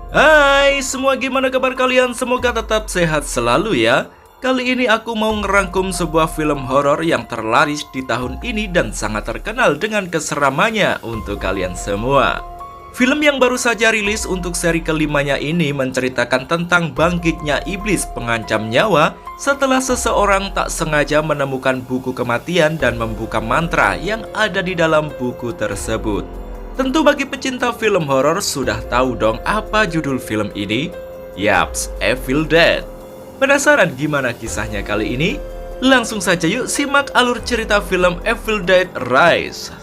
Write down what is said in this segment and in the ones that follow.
Hai semua, gimana kabar kalian? Semoga tetap sehat selalu ya. Kali ini aku mau ngerangkum sebuah film horor yang terlaris di tahun ini dan sangat terkenal dengan keseramannya untuk kalian semua. Film yang baru saja rilis untuk seri kelimanya ini menceritakan tentang bangkitnya iblis pengancam nyawa setelah seseorang tak sengaja menemukan buku kematian dan membuka mantra yang ada di dalam buku tersebut. Tentu bagi pecinta film horor sudah tahu dong apa judul film ini? Yaps, Evil Dead. Penasaran gimana kisahnya kali ini? Langsung saja yuk simak alur cerita film Evil Dead Rise.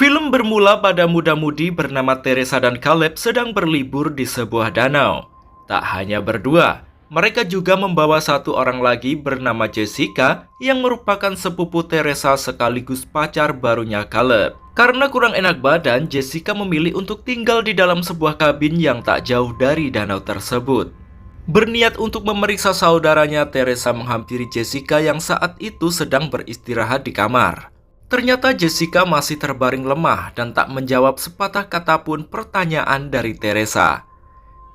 Film bermula pada muda-mudi bernama Teresa dan Caleb sedang berlibur di sebuah danau. Tak hanya berdua, mereka juga membawa satu orang lagi bernama Jessica yang merupakan sepupu Teresa sekaligus pacar barunya Caleb. Karena kurang enak badan, Jessica memilih untuk tinggal di dalam sebuah kabin yang tak jauh dari danau tersebut. Berniat untuk memeriksa saudaranya, Teresa menghampiri Jessica yang saat itu sedang beristirahat di kamar. Ternyata Jessica masih terbaring lemah dan tak menjawab sepatah kata pun pertanyaan dari Teresa.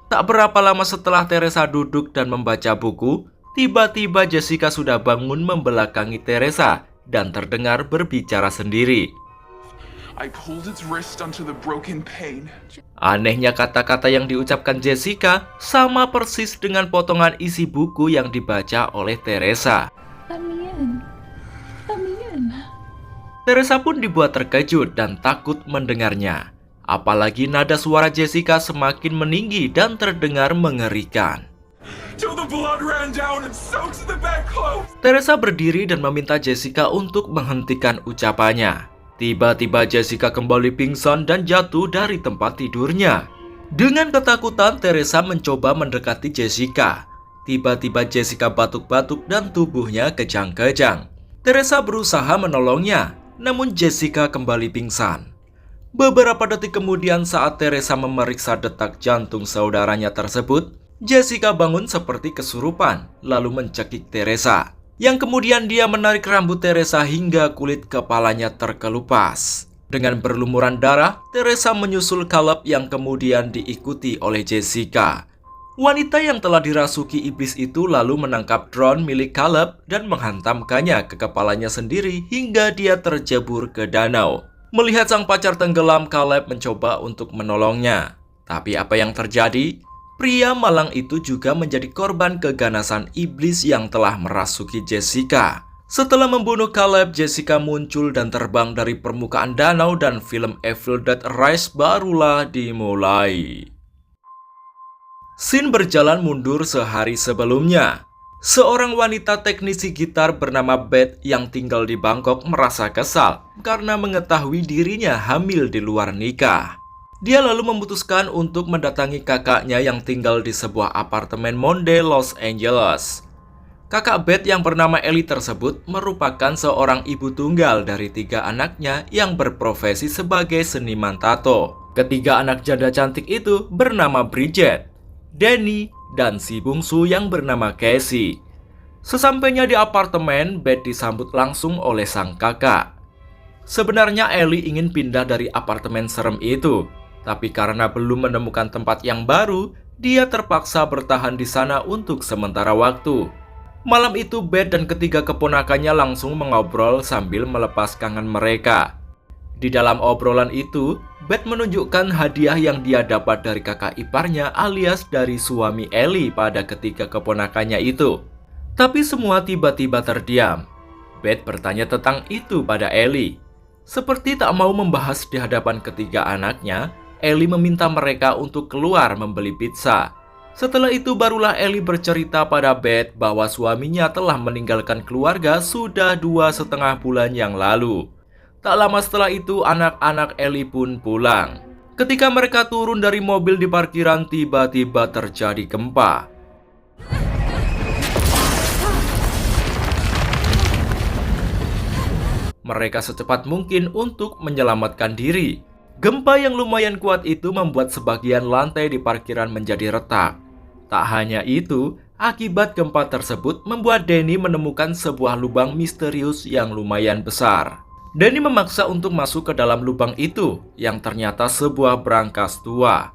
Tak berapa lama setelah Teresa duduk dan membaca buku, tiba-tiba Jessica sudah bangun membelakangi Teresa dan terdengar berbicara sendiri. Anehnya kata-kata yang diucapkan Jessica sama persis dengan potongan isi buku yang dibaca oleh Teresa. Let me in. Let me in. Teresa pun dibuat terkejut dan takut mendengarnya. Apalagi nada suara Jessica semakin meninggi dan terdengar mengerikan. Teresa berdiri dan meminta Jessica untuk menghentikan ucapannya. Tiba-tiba Jessica kembali pingsan dan jatuh dari tempat tidurnya. Dengan ketakutan, Teresa mencoba mendekati Jessica. Tiba-tiba Jessica batuk-batuk dan tubuhnya kejang-kejang. Teresa berusaha menolongnya, namun Jessica kembali pingsan. Beberapa detik kemudian saat Teresa memeriksa detak jantung saudaranya tersebut, Jessica bangun seperti kesurupan, lalu mencekik Teresa. Yang kemudian dia menarik rambut Teresa hingga kulit kepalanya terkelupas. Dengan berlumuran darah, Teresa menyusul Caleb yang kemudian diikuti oleh Jessica. Wanita yang telah dirasuki iblis itu lalu menangkap drone milik Caleb dan menghantamkannya ke kepalanya sendiri hingga dia terjebur ke danau. Melihat sang pacar tenggelam, Caleb mencoba untuk menolongnya. Tapi apa yang terjadi? Pria malang itu juga menjadi korban keganasan iblis yang telah merasuki Jessica. Setelah membunuh Caleb, Jessica muncul dan terbang dari permukaan danau dan film Evil Dead Rise barulah dimulai. Scene berjalan mundur sehari sebelumnya. Seorang wanita teknisi gitar bernama Beth yang tinggal di Bangkok merasa kesal karena mengetahui dirinya hamil di luar nikah. Dia lalu memutuskan untuk mendatangi kakaknya yang tinggal di sebuah apartemen Monde, Los Angeles. Kakak Beth yang bernama Ellie tersebut merupakan seorang ibu tunggal dari 3 anaknya yang berprofesi sebagai seniman tato. Ketiga anak janda cantik itu bernama Bridget, Danny, dan si bungsu yang bernama Casey. Sesampainya di apartemen, Beth disambut langsung oleh sang kakak. Sebenarnya Ellie ingin pindah dari apartemen serem itu, tapi karena belum menemukan tempat yang baru, dia terpaksa bertahan di sana untuk sementara waktu. Malam itu Beth dan ketiga keponakannya langsung mengobrol sambil melepas kangen mereka. Di dalam obrolan itu, Beth menunjukkan hadiah yang dia dapat dari kakak iparnya alias dari suami Ellie pada ketiga keponakannya itu. Tapi semua tiba-tiba terdiam. Beth bertanya tentang itu pada Ellie. Seperti tak mau membahas di hadapan ketiga anaknya, Ellie meminta mereka untuk keluar membeli pizza. Setelah itu barulah Ellie bercerita pada Beth bahwa suaminya telah meninggalkan keluarga sudah 2,5 bulan yang lalu. Tak lama setelah itu, anak-anak Ellie pun pulang. Ketika mereka turun dari mobil di parkiran, tiba-tiba terjadi gempa. Mereka secepat mungkin untuk menyelamatkan diri. Gempa yang lumayan kuat itu membuat sebagian lantai di parkiran menjadi retak. Tak hanya itu, akibat gempa tersebut membuat Danny menemukan sebuah lubang misterius yang lumayan besar. Danny memaksa untuk masuk ke dalam lubang itu, yang ternyata sebuah brankas tua.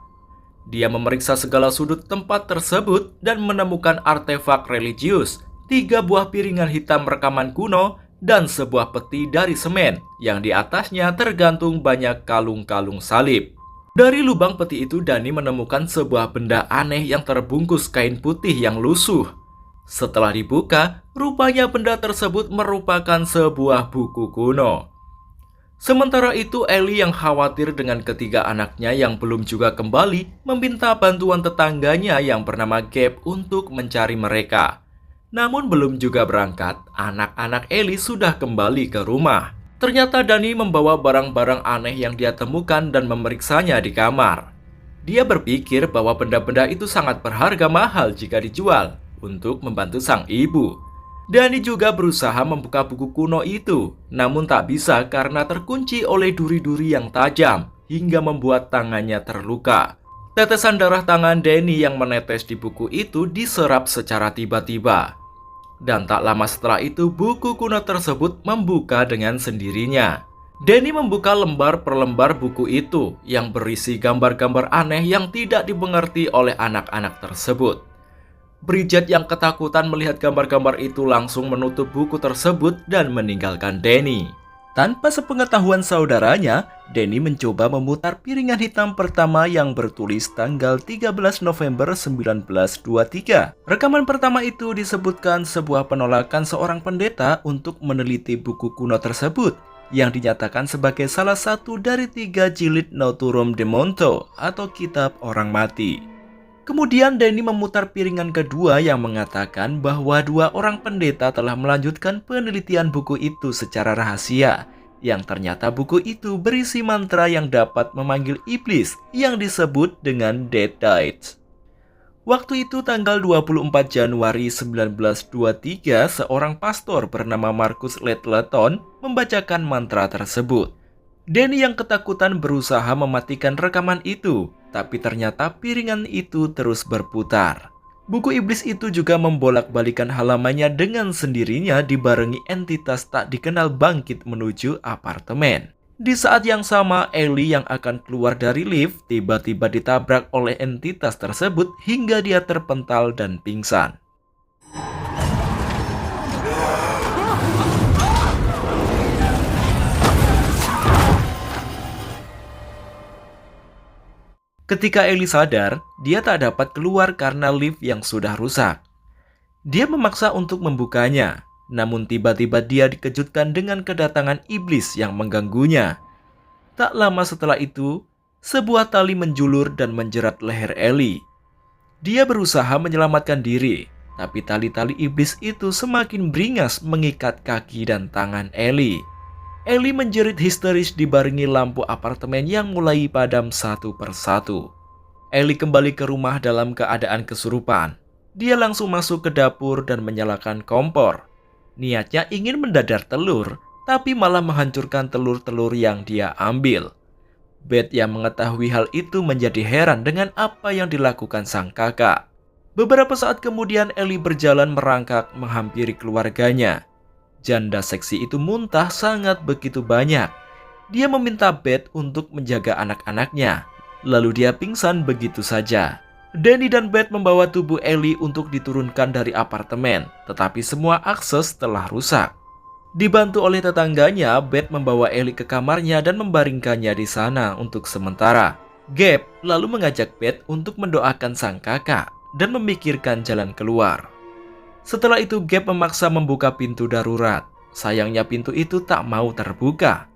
Dia memeriksa segala sudut tempat tersebut dan menemukan artefak religius, 3 buah piringan hitam rekaman kuno, dan sebuah peti dari semen yang di atasnya tergantung banyak kalung-kalung salib. Dari lubang peti itu, Danny menemukan sebuah benda aneh yang terbungkus kain putih yang lusuh. Setelah dibuka, rupanya benda tersebut merupakan sebuah buku kuno. Sementara itu, Ellie yang khawatir dengan ketiga anaknya yang belum juga kembali, meminta bantuan tetangganya yang bernama Gabe untuk mencari mereka. Namun belum juga berangkat, anak-anak Ellie sudah kembali ke rumah. Ternyata Danny membawa barang-barang aneh yang dia temukan dan memeriksanya di kamar. Dia berpikir bahwa benda-benda itu sangat berharga mahal jika dijual untuk membantu sang ibu. Danny juga berusaha membuka buku kuno itu, namun tak bisa karena terkunci oleh duri-duri yang tajam hingga membuat tangannya terluka. Tetesan darah tangan Danny yang menetes di buku itu diserap secara tiba-tiba. Dan tak lama setelah itu, buku kuno tersebut membuka dengan sendirinya. Danny membuka lembar per lembar buku itu yang berisi gambar-gambar aneh yang tidak dimengerti oleh anak-anak tersebut. Bridget yang ketakutan melihat gambar-gambar itu langsung menutup buku tersebut dan meninggalkan Danny. Tanpa sepengetahuan saudaranya, Danny mencoba memutar piringan hitam pertama yang bertulis tanggal 13 November 1923. Rekaman pertama itu disebutkan sebuah penolakan seorang pendeta untuk meneliti buku kuno tersebut, yang dinyatakan sebagai salah satu dari 3 jilid Naturom Demonto atau kitab orang mati. Kemudian Danny memutar piringan kedua yang mengatakan bahwa 2 orang pendeta telah melanjutkan penelitian buku itu secara rahasia, yang ternyata buku itu berisi mantra yang dapat memanggil iblis yang disebut dengan Dead Dice. Waktu itu tanggal 24 Januari 1923, seorang pastor bernama Marcus Littleton membacakan mantra tersebut. Danny yang ketakutan berusaha mematikan rekaman itu, tapi ternyata piringan itu terus berputar. Buku iblis itu juga membolak-balikan halamannya dengan sendirinya dibarengi entitas tak dikenal bangkit menuju apartemen. Di saat yang sama, Ellie yang akan keluar dari lift tiba-tiba ditabrak oleh entitas tersebut hingga dia terpental dan pingsan. Ketika Ellie sadar, dia tak dapat keluar karena lift yang sudah rusak. Dia memaksa untuk membukanya, namun tiba-tiba dia dikejutkan dengan kedatangan iblis yang mengganggunya. Tak lama setelah itu, sebuah tali menjulur dan menjerat leher Ellie. Dia berusaha menyelamatkan diri, tapi tali-tali iblis itu semakin beringas mengikat kaki dan tangan Ellie. Ellie menjerit histeris dibarengi lampu apartemen yang mulai padam satu persatu. Ellie kembali ke rumah dalam keadaan kesurupan. Dia langsung masuk ke dapur dan menyalakan kompor. Niatnya ingin mendadar telur, tapi malah menghancurkan telur-telur yang dia ambil. Beth yang mengetahui hal itu menjadi heran dengan apa yang dilakukan sang kakak. Beberapa saat kemudian Ellie berjalan merangkak menghampiri keluarganya. Janda seksi itu muntah sangat begitu banyak. Dia meminta Beth untuk menjaga anak-anaknya. Lalu dia pingsan begitu saja. Danny dan Beth membawa tubuh Ellie untuk diturunkan dari apartemen, tetapi semua akses telah rusak. Dibantu oleh tetangganya, Beth membawa Ellie ke kamarnya dan membaringkannya di sana untuk sementara. Gabe lalu mengajak Beth untuk mendoakan sang kakak dan memikirkan jalan keluar. Setelah itu Gabe memaksa membuka pintu darurat. Sayangnya pintu itu tak mau terbuka.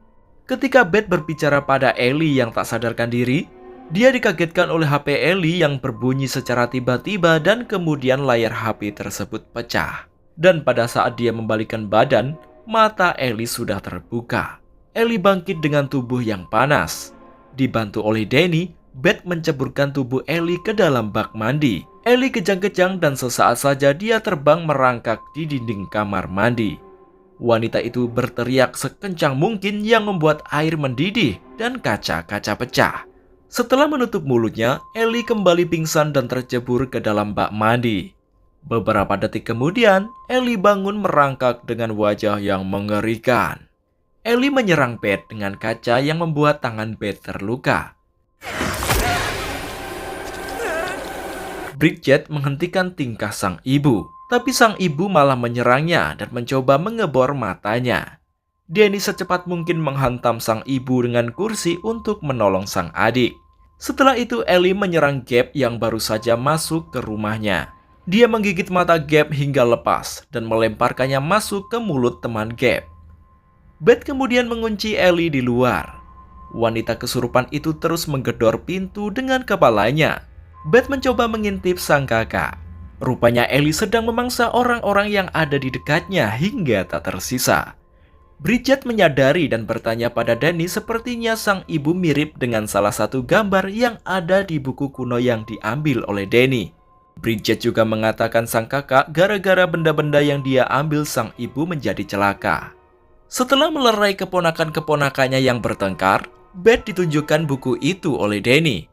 Ketika Beth berbicara pada Ellie yang tak sadarkan diri, dia dikagetkan oleh HP Ellie yang berbunyi secara tiba-tiba dan kemudian layar HP tersebut pecah. Dan pada saat dia membalikkan badan, mata Ellie sudah terbuka. Ellie bangkit dengan tubuh yang panas. Dibantu oleh Danny, Beth menceburkan tubuh Ellie ke dalam bak mandi. Ellie kejang-kejang dan sesaat saja dia terbang merangkak di dinding kamar mandi. Wanita itu berteriak sekencang mungkin yang membuat air mendidih dan kaca-kaca pecah. Setelah menutup mulutnya, Ellie kembali pingsan dan tercebur ke dalam bak mandi. Beberapa detik kemudian, Ellie bangun merangkak dengan wajah yang mengerikan. Ellie menyerang Beth dengan kaca yang membuat tangan Beth terluka. Bridget menghentikan tingkah sang ibu, tapi sang ibu malah menyerangnya dan mencoba mengebor matanya. Danny secepat mungkin menghantam sang ibu dengan kursi untuk menolong sang adik. Setelah itu Ellie menyerang Gabe yang baru saja masuk ke rumahnya. Dia menggigit mata Gabe hingga lepas dan melemparkannya masuk ke mulut teman Gabe. Beth kemudian mengunci Ellie di luar. Wanita kesurupan itu terus menggedor pintu dengan kepalanya. Beth mencoba mengintip sang kakak. Rupanya Ellie sedang memangsa orang-orang yang ada di dekatnya hingga tak tersisa. Bridget menyadari dan bertanya pada Danny sepertinya sang ibu mirip dengan salah satu gambar yang ada di buku kuno yang diambil oleh Danny. Bridget juga mengatakan sang kakak gara-gara benda-benda yang dia ambil sang ibu menjadi celaka. Setelah melerai keponakan-keponakannya yang bertengkar, Beth ditunjukkan buku itu oleh Danny.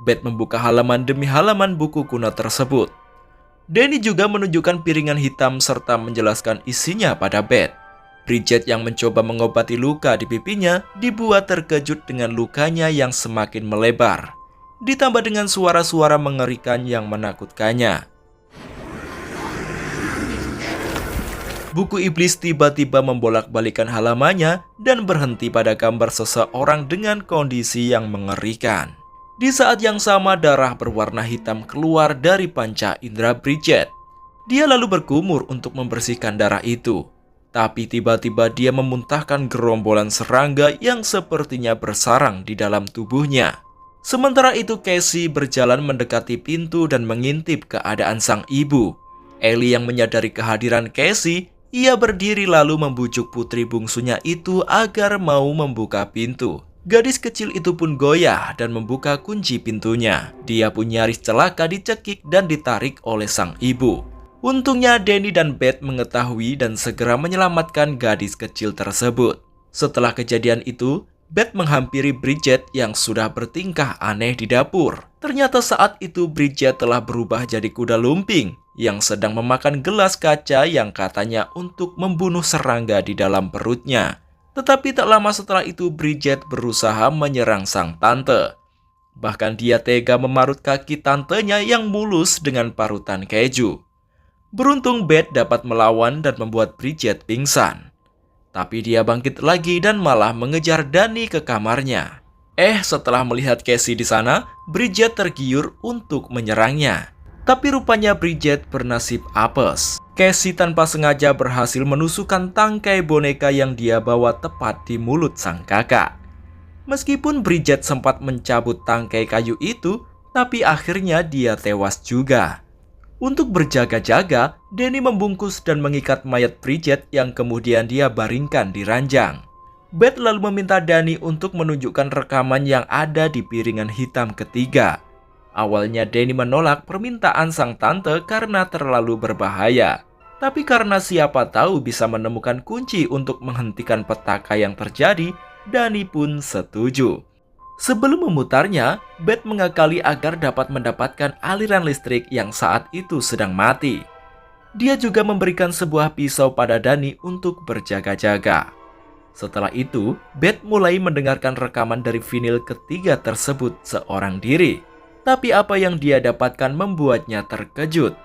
Beth membuka halaman demi halaman buku kuno tersebut. Danny juga menunjukkan piringan hitam serta menjelaskan isinya pada Beth. Bridget yang mencoba mengobati luka di pipinya dibuat terkejut dengan lukanya yang semakin melebar. Ditambah dengan suara-suara mengerikan yang menakutkannya. Buku iblis tiba-tiba membolak-balikan halamannya dan berhenti pada gambar seseorang dengan kondisi yang mengerikan. Di saat yang sama darah berwarna hitam keluar dari panca indera Bridget. Dia lalu berkumur untuk membersihkan darah itu. Tapi tiba-tiba dia memuntahkan gerombolan serangga yang sepertinya bersarang di dalam tubuhnya. Sementara itu Cassie berjalan mendekati pintu dan mengintip keadaan sang ibu. Ellie yang menyadari kehadiran Cassie, ia berdiri lalu membujuk putri bungsunya itu agar mau membuka pintu. Gadis kecil itu pun goyah dan membuka kunci pintunya. Dia pun nyaris celaka dicekik dan ditarik oleh sang ibu. Untungnya Danny dan Beth mengetahui dan segera menyelamatkan gadis kecil tersebut. Setelah kejadian itu, Beth menghampiri Bridget yang sudah bertingkah aneh di dapur. Ternyata saat itu Bridget telah berubah jadi kuda lumping yang sedang memakan gelas kaca yang katanya untuk membunuh serangga di dalam perutnya. Tetapi tak lama setelah itu Bridget berusaha menyerang sang tante. Bahkan dia tega memarut kaki tantenya yang mulus dengan parutan keju. Beruntung Beth dapat melawan dan membuat Bridget pingsan. Tapi dia bangkit lagi dan malah mengejar Danny ke kamarnya. Setelah melihat Cassie di sana, Bridget tergiur untuk menyerangnya. Tapi rupanya Bridget bernasib apes. Cassie tanpa sengaja berhasil menusukkan tangkai boneka yang dia bawa tepat di mulut sang kakak. Meskipun Bridget sempat mencabut tangkai kayu itu, tapi akhirnya dia tewas juga. Untuk berjaga-jaga, Danny membungkus dan mengikat mayat Bridget yang kemudian dia baringkan di ranjang. Beth lalu meminta Danny untuk menunjukkan rekaman yang ada di piringan hitam ketiga. Awalnya Danny menolak permintaan sang tante karena terlalu berbahaya. Tapi karena siapa tahu bisa menemukan kunci untuk menghentikan petaka yang terjadi, Danny pun setuju. Sebelum memutarnya, Beth mengakali agar dapat mendapatkan aliran listrik yang saat itu sedang mati. Dia juga memberikan sebuah pisau pada Danny untuk berjaga-jaga. Setelah itu, Beth mulai mendengarkan rekaman dari vinil ketiga tersebut seorang diri. Tapi apa yang dia dapatkan membuatnya terkejut.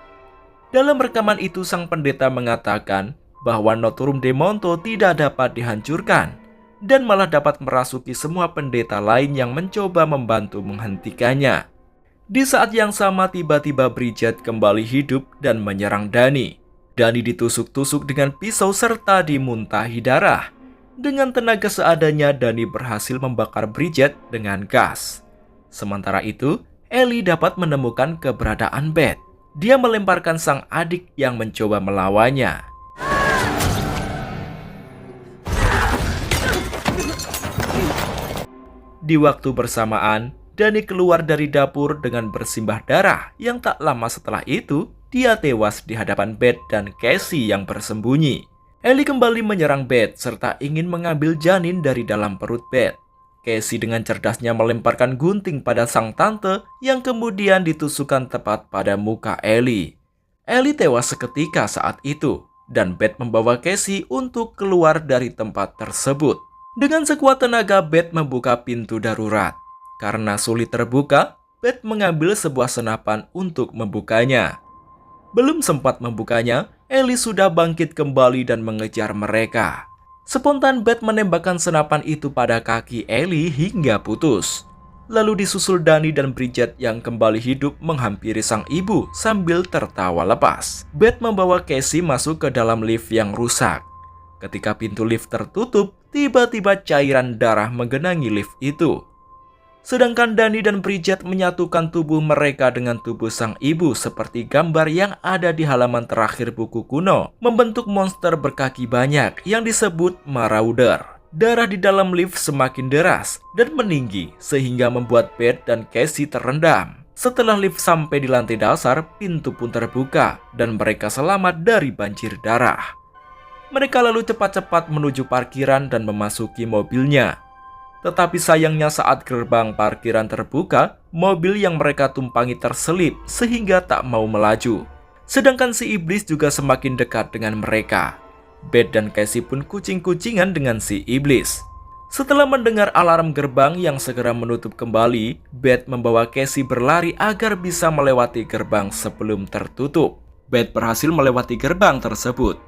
Dalam rekaman itu sang pendeta mengatakan bahwa Notorum de Monto tidak dapat dihancurkan dan malah dapat merasuki semua pendeta lain yang mencoba membantu menghentikannya. Di saat yang sama tiba-tiba Bridget kembali hidup dan menyerang Danny. Danny ditusuk-tusuk dengan pisau serta dimuntahi darah. Dengan tenaga seadanya Danny berhasil membakar Bridget dengan gas. Sementara itu, Ellie dapat menemukan keberadaan Beth. Dia melemparkan sang adik yang mencoba melawannya. Di waktu bersamaan, Danny keluar dari dapur dengan bersimbah darah yang tak lama setelah itu, dia tewas di hadapan Beth dan Cassie yang bersembunyi. Ellie kembali menyerang Beth serta ingin mengambil janin dari dalam perut Beth. Casey dengan cerdasnya melemparkan gunting pada sang tante yang kemudian ditusukkan tepat pada muka Ellie. Ellie tewas seketika saat itu, dan Beth membawa Casey untuk keluar dari tempat tersebut. Dengan sekuat tenaga, Beth membuka pintu darurat. Karena sulit terbuka, Beth mengambil sebuah senapan untuk membukanya. Belum sempat membukanya, Ellie sudah bangkit kembali dan mengejar mereka. Spontan Beth menembakkan senapan itu pada kaki Ellie hingga putus. Lalu disusul Dani dan Bridget yang kembali hidup menghampiri sang ibu sambil tertawa lepas. Beth membawa Casey masuk ke dalam lift yang rusak. Ketika pintu lift tertutup, tiba-tiba cairan darah menggenangi lift itu. Sedangkan Dani dan Bridget menyatukan tubuh mereka dengan tubuh sang ibu seperti gambar yang ada di halaman terakhir buku kuno, membentuk monster berkaki banyak yang disebut Marauder. Darah di dalam lift semakin deras dan meninggi sehingga membuat Beth dan Casey terendam. Setelah lift sampai di lantai dasar, pintu pun terbuka dan mereka selamat dari banjir darah. Mereka lalu cepat-cepat menuju parkiran dan memasuki mobilnya. Tetapi sayangnya saat gerbang parkiran terbuka, mobil yang mereka tumpangi terselip sehingga tak mau melaju. Sedangkan si iblis juga semakin dekat dengan mereka. Beth dan Casey pun kucing-kucingan dengan si iblis. Setelah mendengar alarm gerbang yang segera menutup kembali, Beth membawa Casey berlari agar bisa melewati gerbang sebelum tertutup. Beth berhasil melewati gerbang tersebut.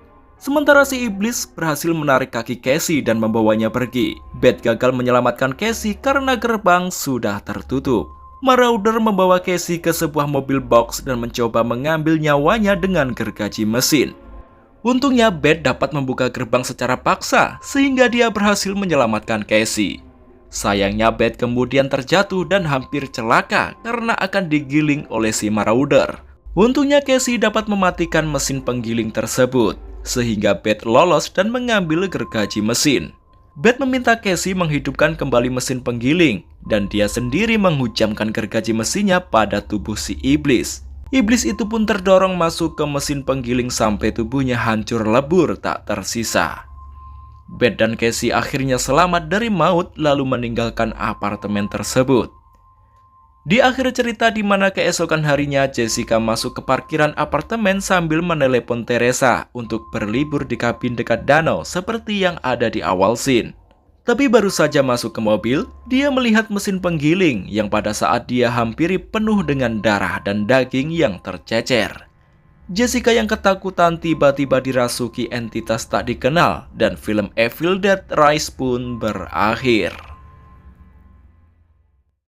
Sementara si iblis berhasil menarik kaki Casey dan membawanya pergi. Beth gagal menyelamatkan Casey karena gerbang sudah tertutup. Marauder membawa Casey ke sebuah mobil box dan mencoba mengambil nyawanya dengan gergaji mesin. Untungnya Beth dapat membuka gerbang secara paksa sehingga dia berhasil menyelamatkan Casey. Sayangnya Beth kemudian terjatuh dan hampir celaka karena akan digiling oleh si Marauder. Untungnya Casey dapat mematikan mesin penggiling tersebut, sehingga Beth lolos dan mengambil gergaji mesin. Beth meminta Casey menghidupkan kembali mesin penggiling, dan dia sendiri menghujamkan gergaji mesinnya pada tubuh si iblis. Iblis itu pun terdorong masuk ke mesin penggiling sampai tubuhnya hancur lebur tak tersisa. Beth dan Casey akhirnya selamat dari maut lalu meninggalkan apartemen tersebut. Di akhir cerita di mana keesokan harinya Jessica masuk ke parkiran apartemen sambil menelepon Teresa untuk berlibur di kabin dekat danau seperti yang ada di awal scene. Tapi baru saja masuk ke mobil, dia melihat mesin penggiling yang pada saat dia hampiri penuh dengan darah dan daging yang tercecer. Jessica yang ketakutan tiba-tiba dirasuki entitas tak dikenal dan film Evil Dead Rise pun berakhir.